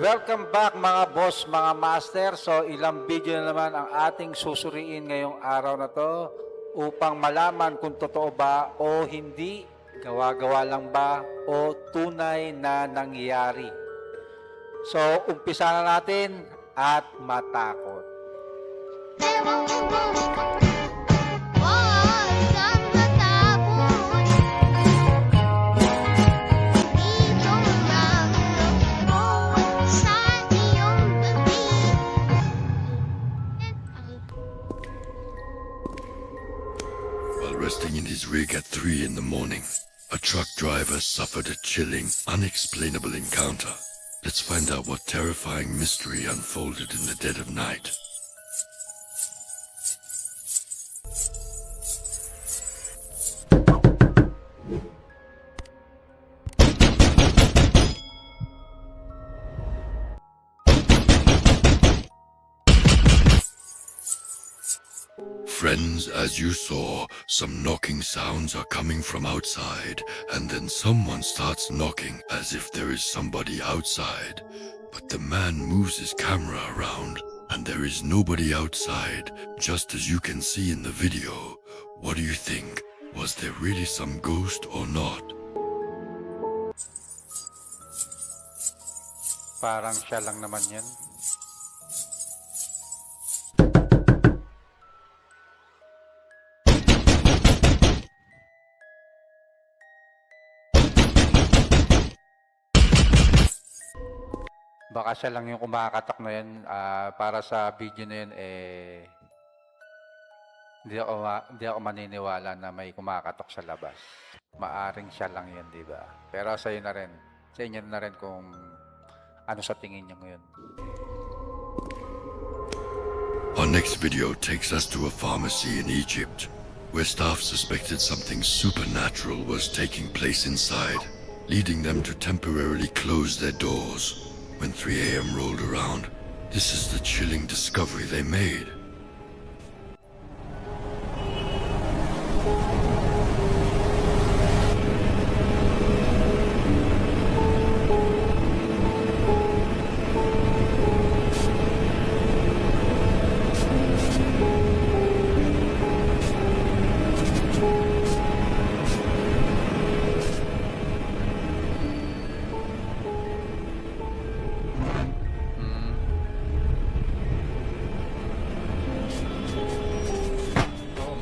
Welcome back mga boss, mga master. So ilang video na naman ang ating susuriin ngayong araw na to upang malaman kung totoo ba o hindi, gawa-gawa lang ba o tunay na nangyayari. So umpisa na natin at matakot. Ewan ko kung saan natapos. Iyong naglaro sa iyong gabi. While resting in his rig at 3 in the morning, a truck driver suffered a chilling, unexplainable encounter. Let's find out what terrifying mystery unfolded in the dead of night. Friends, as you saw, some knocking sounds are coming from outside, and then someone starts knocking as if there is somebody outside. But the man moves his camera around, and there is nobody outside, just as you can see in the video. What do you think? Was there really some ghost or not? Parang siya lang naman yan. Baka siya lang yung kumakatok na yan. Para sa video na yun, hindi ako maniniwala na may kumakatok sa labas. Maaring siya lang yan, di ba? Pero sa inyo na rin kung ano sa tingin niyo ngayon. Our next video takes us to a pharmacy in Egypt, where staff suspected something supernatural was taking place inside, leading them to temporarily close their doors. When 3 a.m. rolled around, this is the chilling discovery they made.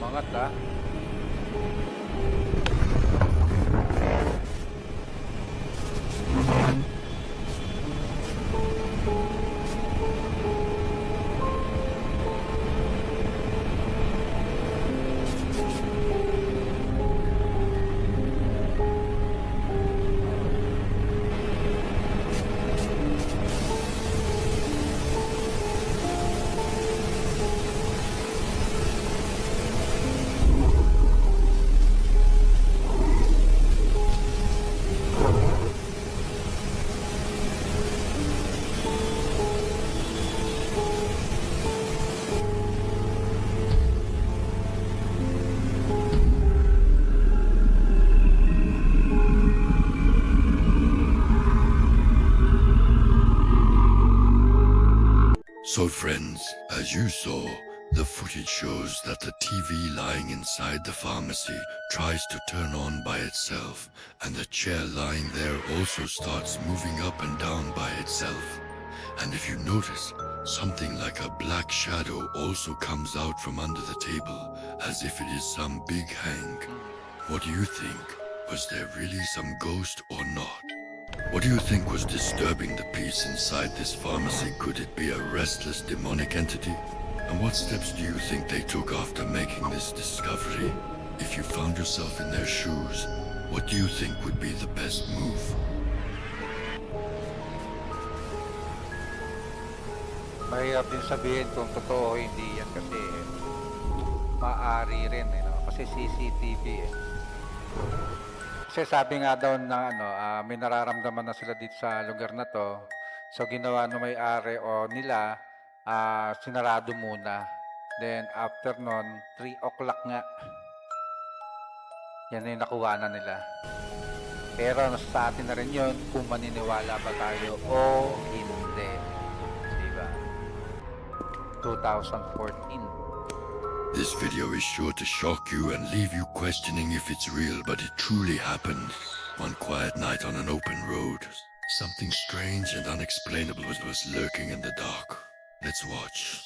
Umangat ah. So friends, as you saw, the footage shows that the TV lying inside the pharmacy tries to turn on by itself, and the chair lying there also starts moving up and down by itself. And if you notice, something like a black shadow also comes out from under the table, as if it is some big Hank. What do you think? Was there really some ghost or not? What do you think was disturbing the peace inside this pharmacy? Could it be a restless demonic entity? And what steps do you think they took after making this discovery? If you found yourself in their shoes, what do you think would be the best move? Mahirap din sabihin kung totoo o hindi yan kasi maaari rin no? Kasi CCTV Kasi sabi nga daw na may nararamdaman na sila dito sa lugar na to. So ginawa no may-ari o nila, sinarado muna. Then after nun, 3 o'clock nga. Yan na yung nakuha na nila. Pero nasa sa atin na rin yun kung maniniwala ba tayo o hindi. Diba? 2014. This video is sure to shock you and leave you questioning if it's real, but it truly happened. One quiet night on an open road, something strange and unexplainable was lurking in the dark. Let's watch.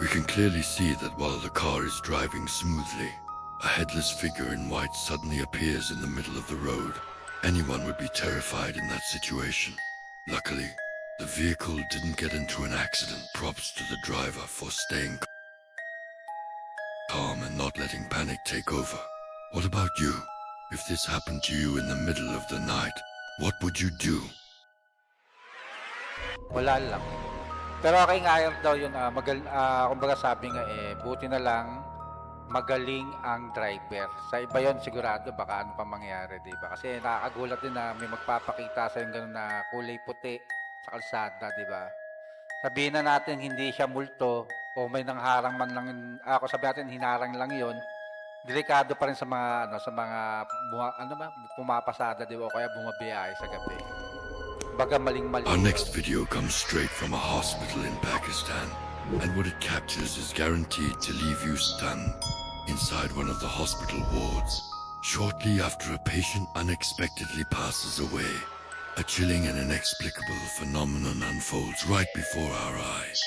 We can clearly see that while the car is driving smoothly, a headless figure in white suddenly appears in the middle of the road. Anyone would be terrified in that situation. Luckily, the vehicle didn't get into an accident. Props to the driver for staying calm and not letting panic take over. What about you? If this happened to you in the middle of the night, what would you do? Wala lang. Pero okay nga yun daw yun, kumbaga sabi nga buti na lang magaling ang driver. Sa iba yon sigurado baka ano pa mangyari, di ba? Kasi nakakagulat din na may magpapakita sa yung ganun na kulay puti sa kalsada, di ba? Sabihin na natin hindi siya multo o may nangharang man lang, ako sabi natin hinarang lang yon. Delikado pa rin sa mga pumapasada, di ba? O kaya bumabiyahe sa gabi. Baga maling-mali. Our next video comes straight from a hospital in Pakistan, and what it captures is guaranteed to leave you stunned inside one of the hospital wards. Shortly after a patient unexpectedly passes away, a chilling and inexplicable phenomenon unfolds right before our eyes.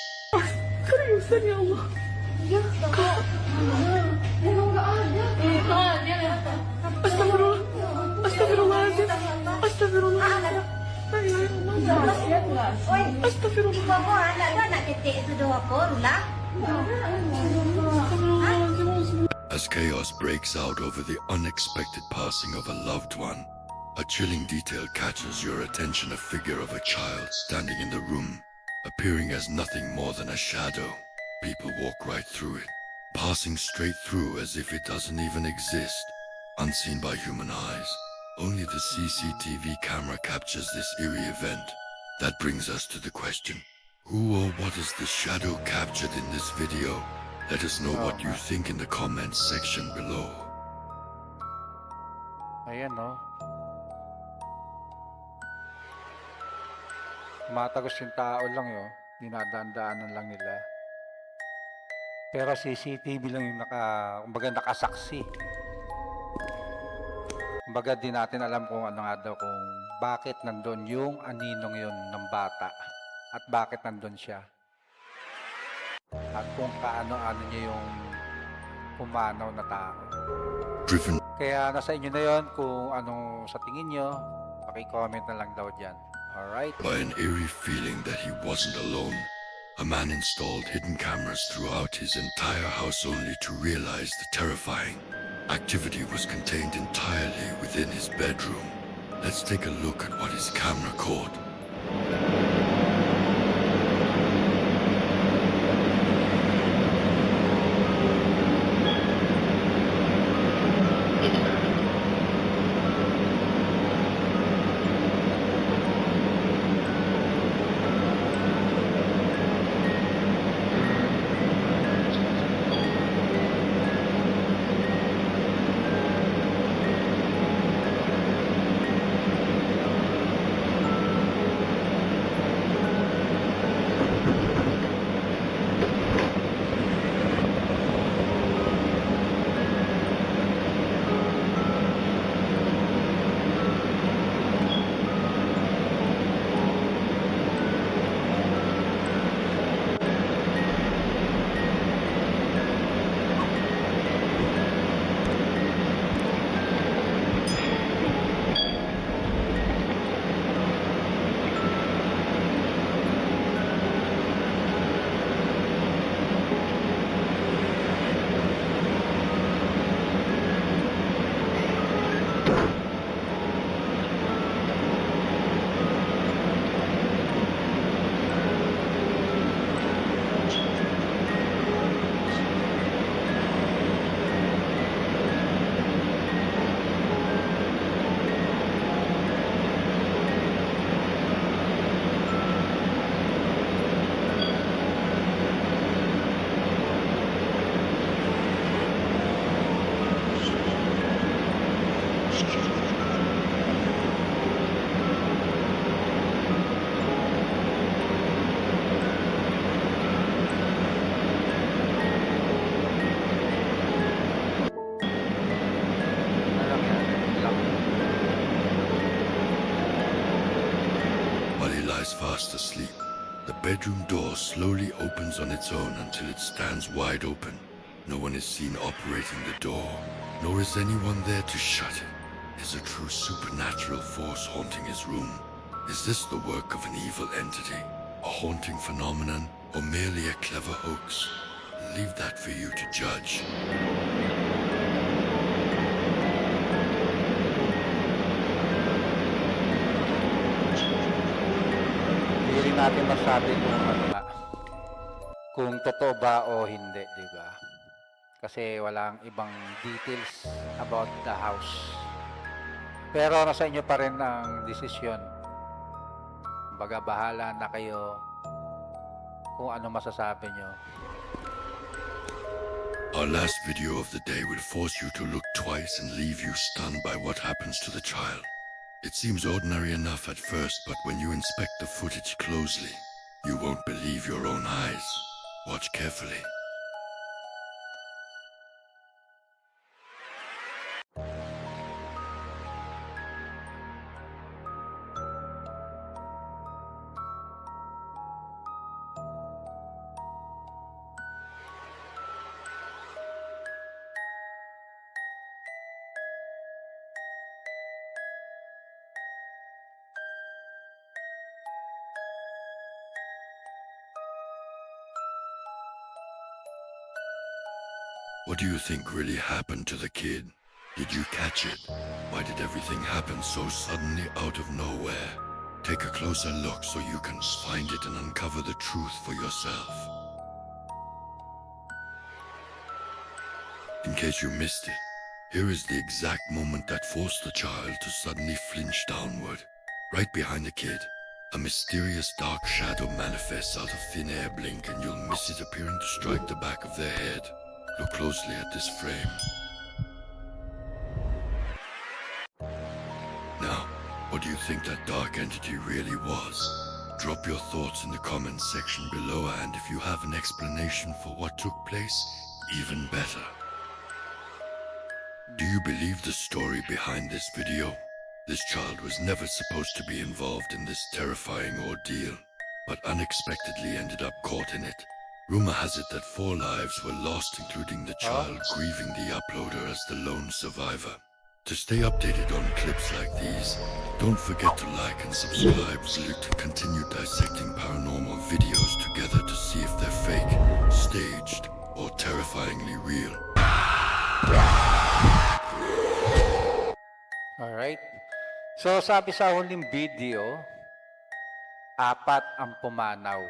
As chaos breaks out over the unexpected passing of a loved one, a chilling detail catches your attention. A figure of a child standing in the room, appearing as nothing more than a shadow. People walk right through it, passing straight through as if it doesn't even exist, unseen by human eyes. Only the CCTV camera captures this eerie event. That brings us to the question, who or what is the shadow captured in this video? Let us know what you think in the comments section below. Ayan, no? Matagos yung tao lang yun. Dinadaan-daanan lang nila. Pero CCTV lang yung kumbaga nakasaksi. Kumbaga di natin alam kung ano nga daw, kung bakit nandun yung aninong yun ng bata. At bakit nandun siya. At kung kaano-ano niya yung pumanaw na tao. Driven Kaya nasa inyo na yon kung anong sa tingin nyo. Paki-comment na lang daw dyan. Alright? by an eerie feeling that he wasn't alone, a man installed hidden cameras throughout his entire house only to realize the terrifying activity was contained entirely within his bedroom. Let's take a look at what his camera caught. fast asleep. The bedroom door slowly opens on its own until it stands wide open. No one is seen operating the door, nor is anyone there to shut it. Is a true supernatural force haunting his room? Is this the work of an evil entity, a haunting phenomenon, or merely a clever hoax? Leave that for you to judge. Hindi rin natin masabi kung ano nga, kung totoo ba o hindi, di ba? Kasi walang ibang details about the house. Pero nasa inyo pa rin ang desisyon. Baga bahala na kayo kung ano masasabi nyo. Our last video of the day will force you to look twice and leave you stunned by what happens to the child. It seems ordinary enough at first, but when you inspect the footage closely, you won't believe your own eyes. Watch carefully. What do you think really happened to the kid? Did you catch it? Why did everything happen so suddenly out of nowhere? Take a closer look so you can find it and uncover the truth for yourself. In case you missed it, here is the exact moment that forced the child to suddenly flinch downward. Right behind the kid, a mysterious dark shadow manifests out of thin air. Blink and you'll miss it, appearing to strike the back of their head. Look closely at this frame. Now, what do you think that dark entity really was? Drop your thoughts in the comments section below, and if you have an explanation for what took place, even better. Do you believe the story behind this video? This child was never supposed to be involved in this terrifying ordeal, but unexpectedly ended up caught in it. Rumor has it that 4 lives were lost, including the child, grieving the uploader as the lone survivor. To stay updated on clips like these, don't forget to like and subscribe so you can continue dissecting paranormal videos together to see if they're fake, staged, or terrifyingly real. Alright. So sabi sa huling video, 4 ang pumanaw.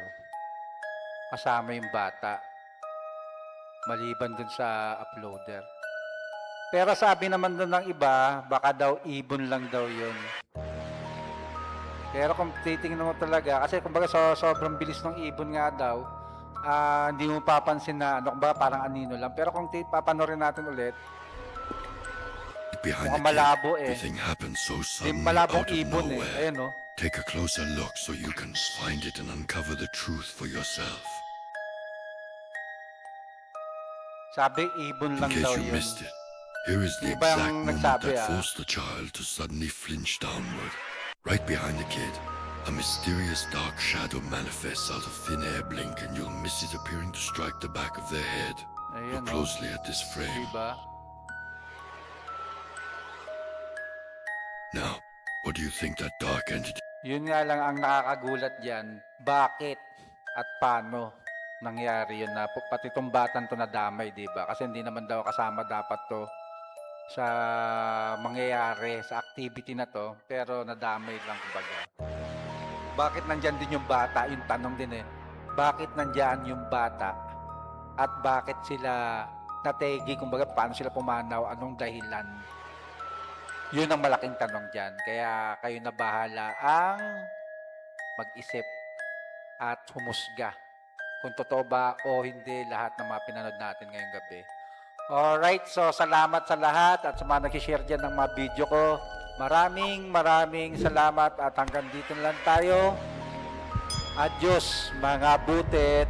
Kasama yung bata. Maliban dun sa uploader. Pero sabi naman dun ng iba, baka daw ibon lang daw yun. Pero kung titingnan mo talaga, kasi kumbaga sobrang bilis ng ibon nga daw, hindi mo papansin na kumbaga parang anino lang. Pero kung papanorin natin ulit, Behind mukhang the malabo kid, eh. everything happened so Yung suddenly malabong out of ibon eh. nowhere. Ayun no. Take a closer look so you can find it and uncover the truth for yourself. Sabi ibon In lang case daw you yun. missed it, here is the Di ba exact yung moment nagsabi, that forced the child to suddenly flinch downward. Right behind the kid, a mysterious dark shadow manifests out of thin air. Blink and you'll miss it, appearing to strike the back of their head. Ayun Look no. closely at this frame. Diba? Now, what do you think that dark entity Yun nga lang ang nakakagulat dyan, bakit at paano nangyari yun na pati itong batang to nadamay, di ba? Kasi hindi naman daw kasama dapat to sa mangyayari, sa activity na to, pero nadamay lang kumbaga. Bakit nandyan din yung bata? Yung tanong din eh. Bakit nandyan yung bata? At bakit sila nategi, kumbaga paano sila pumanaw? Anong dahilan? Yun ang malaking tanong dyan. Kaya kayo na bahala ang mag-isip at humusga kung totoo ba o hindi lahat ng mga pinanood natin ngayong gabi. Alright, so salamat sa lahat at sa mga nag-share dyan ng mga video ko. Maraming salamat at hanggang dito na lang tayo. Adios mga butit!